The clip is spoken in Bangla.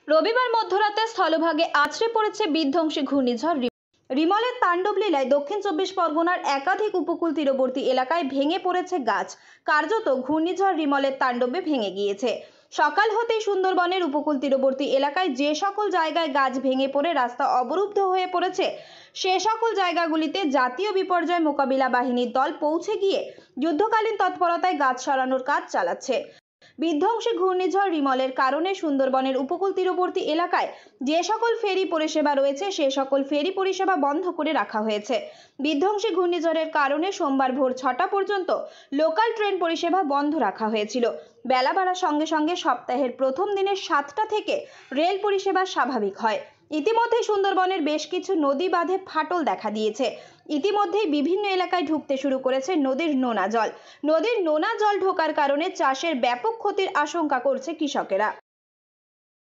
রবিবার মধ্যরাতে স্থলভাগে আছড়ে পড়েছে বিধ্বংসী ঘূর্ণিঝড় রিমলের তাণ্ডব লীলায় দক্ষিণ চব্বিশ পরগনার একাধিক উপকূল তীরবর্তী এলাকায় ভেঙে পড়েছে গাছ। কার্যত ঘূর্ণিঝড় রিমলের তাণ্ডবে ভেঙে গিয়েছে। সকাল হতেই সুন্দরবনের উপকূল তীরবর্তী এলাকায় যে সকল জায়গায় গাছ ভেঙে পড়ে রাস্তা অবরুদ্ধ হয়ে পড়েছে, সে সকল জায়গাগুলিতে জাতীয় বিপর্যয় মোকাবিলা বাহিনীর দল পৌঁছে গিয়ে যুদ্ধকালীন তৎপরতায় গাছ সরানোর কাজ চালাচ্ছে। বিধ্বংসী ঘূর্ণিঝড় রিমলের কারণে সুন্দরবনের উপকূল তীরবর্তী এলাকায় যে সকল ফেরি পরিষেবা রয়েছে সে সকল ফেরি পরিষেবা বন্ধ করে রাখা হয়েছে। বিধ্বংসী ঘূর্ণিঝড়ের কারণে সোমবার ভোর 6টা পর্যন্ত লোকাল ট্রেন পরিষেবা বন্ধ রাখা হয়েছিল। বেলা বাড়ার সঙ্গে সঙ্গে সপ্তাহের প্রথম দিনের 7টা থেকে রেল পরিষেবা স্বাভাবিক হয়। ইতিমধ্যে সুন্দরবনের বেশ কিছু নদী বাঁধে ফাটল দেখা দিয়েছে। ইতিমধ্যেই বিভিন্ন এলাকায় ঢুকতে শুরু করেছে নদীর নোনা জল। নদীর নোনা জল ঢোকার কারণে চাষের ব্যাপক ক্ষতির আশঙ্কা করছে কৃষকেরা।